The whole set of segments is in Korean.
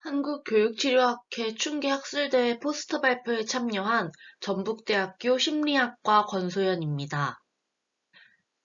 한국교육치료학회 충기학술대회 포스터 발표에 참여한 전북대학교 심리학과 권소연입니다.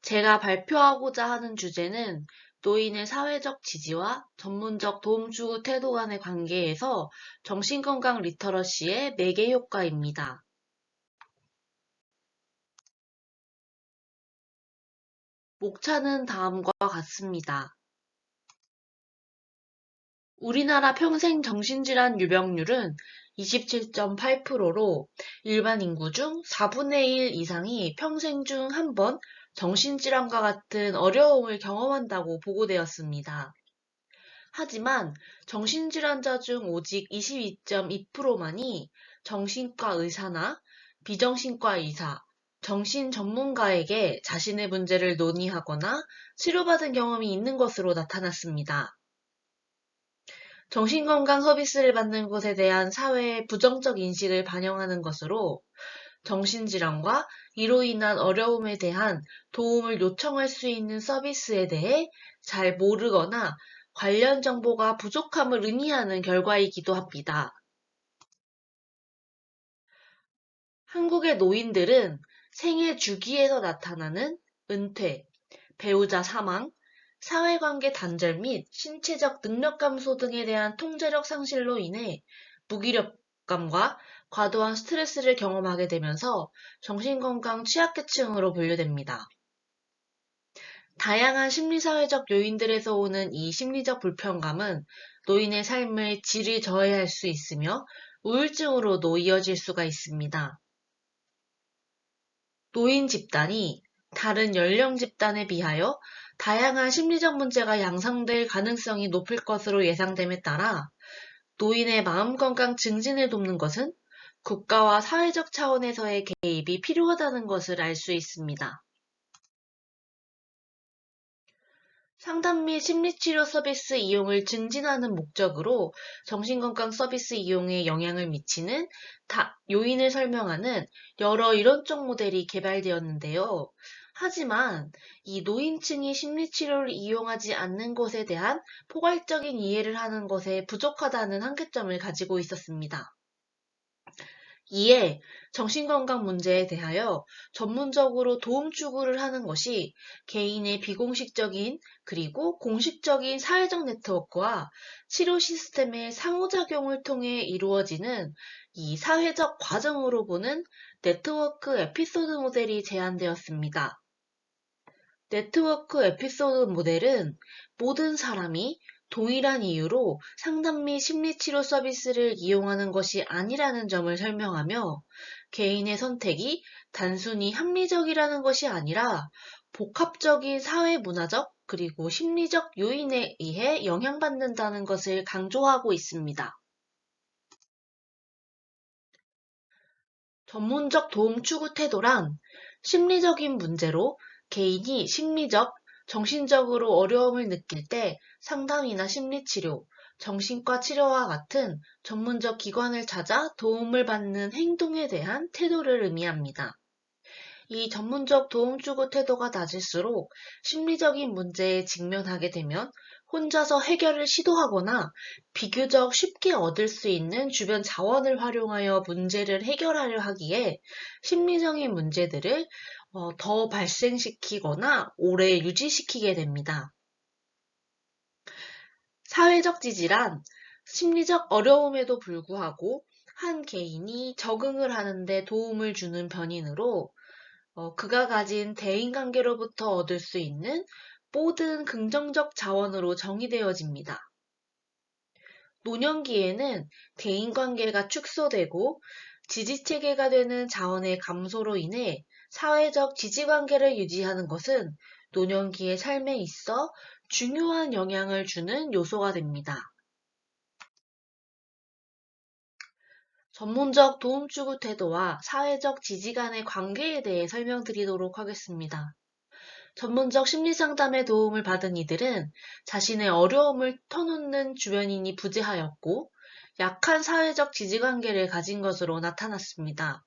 제가 발표하고자 하는 주제는 노인의 사회적 지지와 전문적 도움주구 태도 간의 관계에서 정신건강 리터러시의 매개 효과입니다. 목차는 다음과 같습니다. 우리나라 평생 정신질환 유병률은 27.8%로 일반 인구 중 4분의 1 이상이 평생 중 한 번 정신질환과 같은 어려움을 경험한다고 보고되었습니다. 하지만 정신질환자 중 오직 22.2%만이 정신과 의사나 비정신과 의사, 정신 전문가에게 자신의 문제를 논의하거나 치료받은 경험이 있는 것으로 나타났습니다. 정신건강 서비스를 받는 곳에 대한 사회의 부정적 인식을 반영하는 것으로 정신질환과 이로 인한 어려움에 대한 도움을 요청할 수 있는 서비스에 대해 잘 모르거나 관련 정보가 부족함을 의미하는 결과이기도 합니다. 한국의 노인들은 생애 주기에서 나타나는 은퇴, 배우자 사망, 사회관계 단절 및 신체적 능력 감소 등에 대한 통제력 상실로 인해 무기력감과 과도한 스트레스를 경험하게 되면서 정신건강 취약계층으로 분류됩니다. 다양한 심리사회적 요인들에서 오는 이 심리적 불편감은 노인의 삶의 질을 저해할 수 있으며 우울증으로도 이어질 수가 있습니다. 노인 집단이 다른 연령 집단에 비하여 다양한 심리적 문제가 양상될 가능성이 높을 것으로 예상됨에 따라 노인의 마음건강 증진을 돕는 것은 국가와 사회적 차원에서의 개입이 필요하다는 것을 알 수 있습니다. 상담 및 심리치료 서비스 이용을 증진하는 목적으로 정신건강 서비스 이용에 영향을 미치는 요인을 설명하는 여러 이론적 모델이 개발되었는데요. 하지만 이 노인층이 심리치료를 이용하지 않는 것에 대한 포괄적인 이해를 하는 것에 부족하다는 한계점을 가지고 있었습니다. 이에 정신건강 문제에 대하여 전문적으로 도움 추구를 하는 것이 개인의 비공식적인 그리고 공식적인 사회적 네트워크와 치료 시스템의 상호작용을 통해 이루어지는 이 사회적 과정으로 보는 네트워크 에피소드 모델이 제안되었습니다. 네트워크 에피소드 모델은 모든 사람이 동일한 이유로 상담 및 심리치료 서비스를 이용하는 것이 아니라는 점을 설명하며 개인의 선택이 단순히 합리적이라는 것이 아니라 복합적인 사회문화적 그리고 심리적 요인에 의해 영향받는다는 것을 강조하고 있습니다. 전문적 도움 추구 태도란 심리적인 문제로 개인이 심리적, 정신적으로 어려움을 느낄 때 상담이나 심리치료, 정신과 치료와 같은 전문적 기관을 찾아 도움을 받는 행동에 대한 태도를 의미합니다. 이 전문적 도움 추구 태도가 낮을수록 심리적인 문제에 직면하게 되면 혼자서 해결을 시도하거나 비교적 쉽게 얻을 수 있는 주변 자원을 활용하여 문제를 해결하려 하기에 심리적인 문제들을 더 발생시키거나 오래 유지시키게 됩니다. 사회적 지지란 심리적 어려움에도 불구하고 한 개인이 적응을 하는데 도움을 주는 변인으로 그가 가진 대인관계로부터 얻을 수 있는 모든 긍정적 자원으로 정의되어집니다. 노년기에는 대인관계가 축소되고 지지체계가 되는 자원의 감소로 인해 사회적 지지관계를 유지하는 것은 노년기의 삶에 있어 중요한 영향을 주는 요소가 됩니다. 전문적 도움 추구 태도와 사회적 지지 간의 관계에 대해 설명드리도록 하겠습니다. 전문적 심리상담의 도움을 받은 이들은 자신의 어려움을 터놓는 주변인이 부재하였고 약한 사회적 지지관계를 가진 것으로 나타났습니다.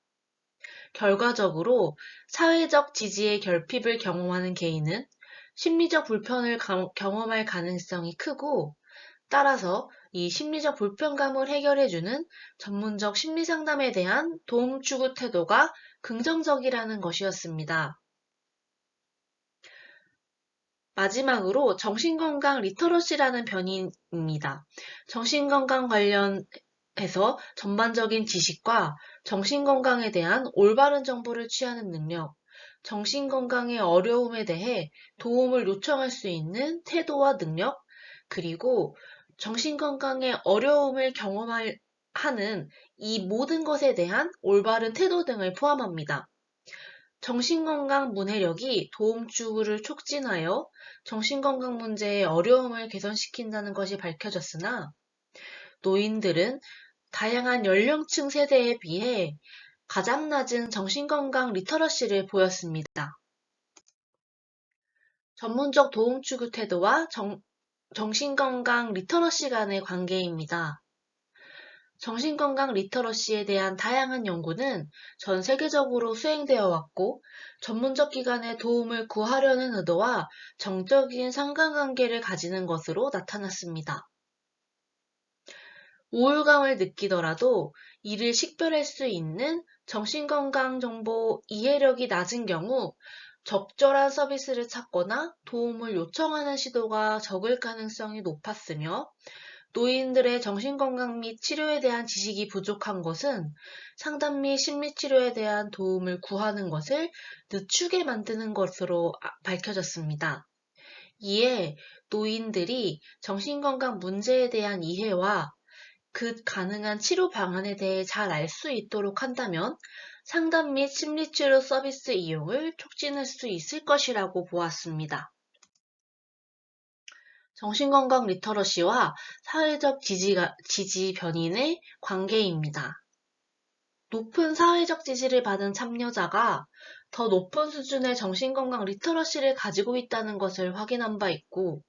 결과적으로 사회적 지지의 결핍을 경험하는 개인은 심리적 불편을 경험할 가능성이 크고 따라서 이 심리적 불편감을 해결해주는 전문적 심리상담에 대한 도움 추구 태도가 긍정적이라는 것이었습니다. 마지막으로 정신건강 리터러시라는 변이입니다. 정신건강 관련해서 전반적인 지식과 정신건강에 대한 올바른 정보를 취하는 능력, 정신건강의 어려움에 대해 도움을 요청할 수 있는 태도와 능력, 그리고 정신건강의 어려움을 하는 이 모든 것에 대한 올바른 태도 등을 포함합니다. 정신건강 문해력이 도움 추구를 촉진하여 정신건강 문제의 어려움을 개선시킨다는 것이 밝혀졌으나 노인들은 다양한 연령층 세대에 비해 가장 낮은 정신건강 리터러시를 보였습니다. 전문적 도움 추구 태도와 정신건강 리터러시 간의 관계입니다. 정신건강 리터러시에 대한 다양한 연구는 전 세계적으로 수행되어 왔고 전문적 기관의 도움을 구하려는 의도와 정적인 상관관계를 가지는 것으로 나타났습니다. 우울감을 느끼더라도 이를 식별할 수 있는 정신건강 정보 이해력이 낮은 경우 적절한 서비스를 찾거나 도움을 요청하는 시도가 적을 가능성이 높았으며 노인들의 정신건강 및 치료에 대한 지식이 부족한 것은 상담 및 심리치료에 대한 도움을 구하는 것을 늦추게 만드는 것으로 밝혀졌습니다. 이에 노인들이 정신건강 문제에 대한 이해와 그 가능한 치료 방안에 대해 잘 알 수 있도록 한다면 상담 및 심리치료 서비스 이용을 촉진할 수 있을 것이라고 보았습니다. 정신건강 리터러시와 사회적 지지 변인의 관계입니다. 높은 사회적 지지를 받은 참여자가 더 높은 수준의 정신건강 리터러시를 가지고 있다는 것을 확인한 바 있고,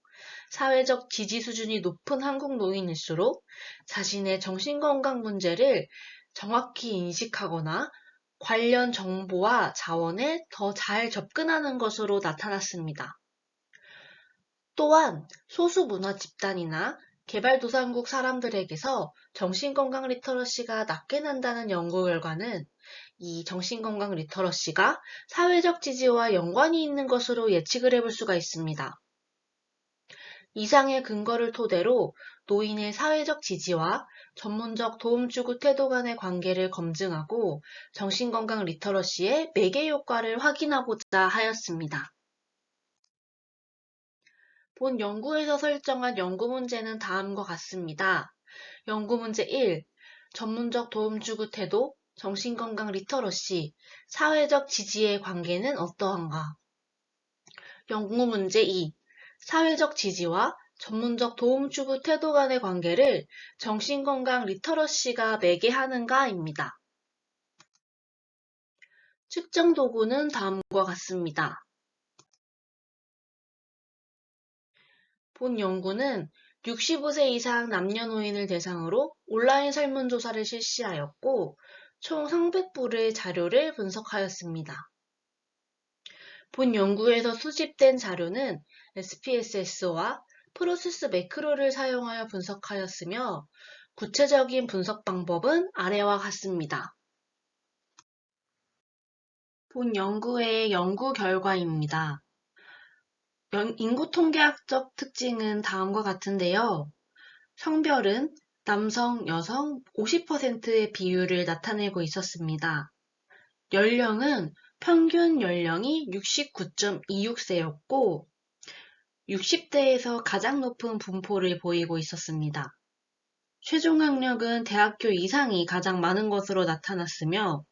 사회적 지지 수준이 높은 한국 노인일수록 자신의 정신건강 문제를 정확히 인식하거나 관련 정보와 자원에 더 잘 접근하는 것으로 나타났습니다. 또한 소수 문화 집단이나 개발도상국 사람들에게서 정신건강 리터러시가 낮게 난다는 연구 결과는 이 정신건강 리터러시가 사회적 지지와 연관이 있는 것으로 예측을 해볼 수가 있습니다. 이상의 근거를 토대로 노인의 사회적 지지와 전문적 도움 추구 태도 간의 관계를 검증하고 정신건강 리터러시의 매개 효과를 확인하고자 하였습니다. 본 연구에서 설정한 연구 문제는 다음과 같습니다. 연구 문제 1. 전문적 도움 추구 태도, 정신건강 리터러시, 사회적 지지의 관계는 어떠한가? 연구 문제 2. 사회적 지지와 전문적 도움 추구 태도 간의 관계를 정신건강 리터러시가 매개하는가입니다. 측정 도구는 다음과 같습니다. 본 연구는 65세 이상 남녀노인을 대상으로 온라인 설문조사를 실시하였고 총 300부의 자료를 분석하였습니다. 본 연구에서 수집된 자료는 SPSS와 프로세스 매크로를 사용하여 분석하였으며 구체적인 분석 방법은 아래와 같습니다. 본 연구의 연구 결과입니다. 인구 통계학적 특징은 다음과 같은데요. 성별은 남성, 여성 50%의 비율을 나타내고 있었습니다. 연령은 평균 연령이 69.26세였고 60대에서 가장 높은 분포를 보이고 있었습니다. 최종 학력은 대학교 이상이 가장 많은 것으로 나타났으며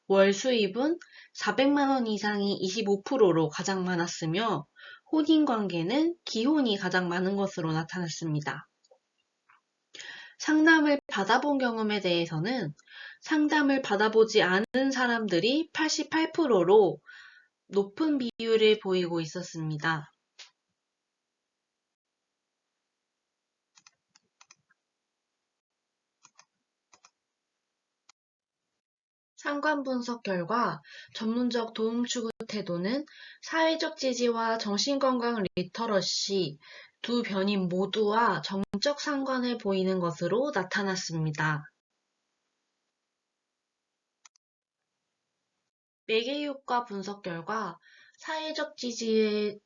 월 수입은 400만 원 이상이 25%로 가장 많았으며 혼인관계는 기혼이 가장 많은 것으로 나타났습니다. 상담을 받아본 경험에 대해서는 상담을 받아보지 않은 사람들이 88%로 높은 비율을 보이고 있었습니다. 상관 분석 결과 전문적 도움 추구 태도는 사회적 지지와 정신건강 리터러시 두 변인 모두와 정적 상관을 보이는 것으로 나타났습니다. 매개효과 분석 결과 사회적 지지의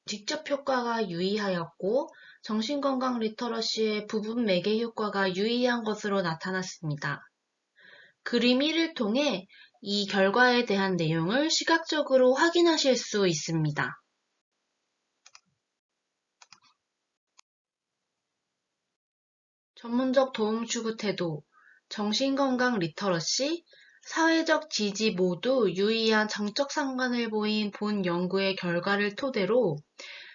직접 효과가 유의하였고 정신건강 리터러시의 부분 매개 효과가 유의한 것으로 나타났습니다. 그림 1을 통해 이 결과에 대한 내용을 시각적으로 확인하실 수 있습니다. 전문적 도움 추구 태도, 정신건강 리터러시, 사회적 지지 모두 유의한 정적 상관을 보인 본 연구의 결과를 토대로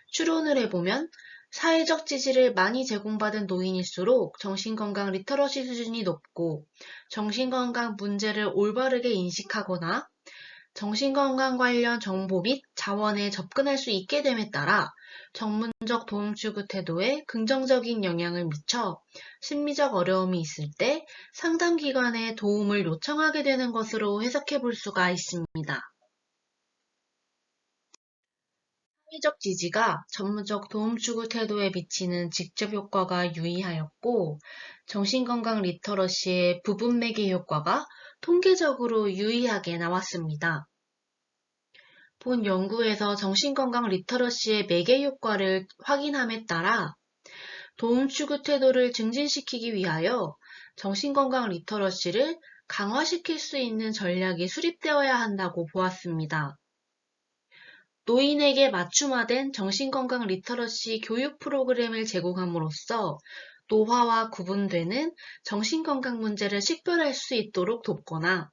추론을 해보면 사회적 지지를 많이 제공받은 노인일수록 정신건강 리터러시 수준이 높고 정신건강 문제를 올바르게 인식하거나 정신건강 관련 정보 및 자원에 접근할 수 있게 됨에 따라 전문적 도움 추구 태도에 긍정적인 영향을 미쳐 심리적 어려움이 있을 때 상담기관에 도움을 요청하게 되는 것으로 해석해 볼 수가 있습니다. 사회적 지지가 전문적 도움 추구 태도에 미치는 직접 효과가 유의하였고 정신건강 리터러시의 부분 매개 효과가 통계적으로 유의하게 나왔습니다. 본 연구에서 정신건강 리터러시의 매개 효과를 확인함에 따라 도움 추구 태도를 증진시키기 위하여 정신건강 리터러시를 강화시킬 수 있는 전략이 수립되어야 한다고 보았습니다. 노인에게 맞춤화된 정신건강 리터러시 교육 프로그램을 제공함으로써 노화와 구분되는 정신건강 문제를 식별할 수 있도록 돕거나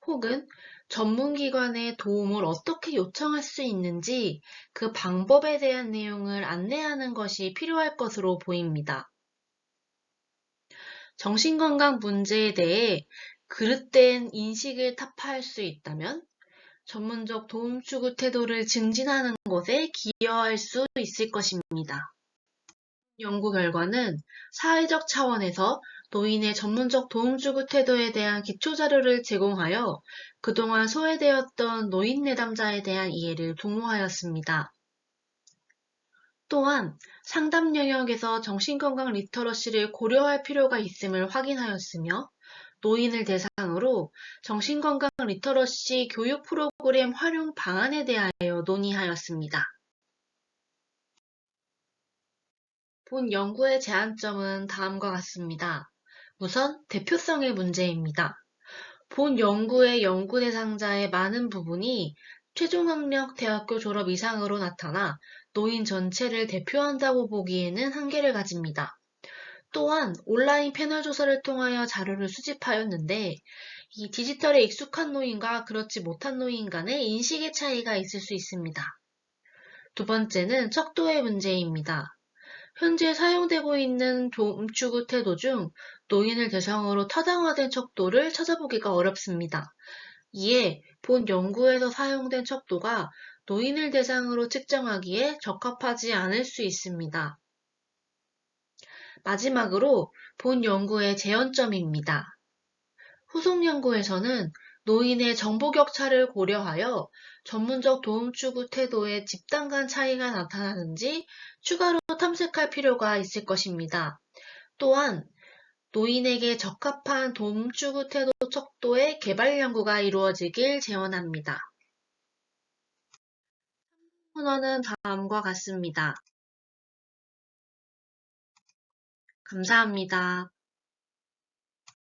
혹은 전문기관의 도움을 어떻게 요청할 수 있는지 그 방법에 대한 내용을 안내하는 것이 필요할 것으로 보입니다. 정신건강 문제에 대해 그릇된 인식을 타파할 수 있다면 전문적 도움 추구 태도를 증진하는 것에 기여할 수 있을 것입니다. 연구 결과는 사회적 차원에서 노인의 전문적 도움 추구 태도에 대한 기초 자료를 제공하여 그동안 소외되었던 노인 내담자에 대한 이해를 도모하였습니다. 또한 상담 영역에서 정신건강 리터러시를 고려할 필요가 있음을 확인하였으며 노인을 대상으로 정신건강 리터러시 교육 프로그램 활용 방안에 대하여 논의하였습니다. 본 연구의 제한점은 다음과 같습니다. 우선 대표성의 문제입니다. 본 연구의 연구 대상자의 많은 부분이 최종학력 대학교 졸업 이상으로 나타나 노인 전체를 대표한다고 보기에는 한계를 가집니다. 또한 온라인 패널 조사를 통하여 자료를 수집하였는데 이 디지털에 익숙한 노인과 그렇지 못한 노인 간의 인식의 차이가 있을 수 있습니다. 두 번째는 척도의 문제입니다. 현재 사용되고 있는 도움 추구 태도 중 노인을 대상으로 타당화된 척도를 찾아보기가 어렵습니다. 이에 본 연구에서 사용된 척도가 노인을 대상으로 측정하기에 적합하지 않을 수 있습니다. 마지막으로 본 연구의 재현점입니다. 후속 연구에서는 노인의 정보 격차를 고려하여 전문적 도움 추구 태도의 집단 간 차이가 나타나는지 추가로 탐색할 필요가 있을 것입니다. 또한 노인에게 적합한 도움 추구 태도 척도의 개발 연구가 이루어지길 제언합니다. 문헌은 다음과 같습니다. 감사합니다.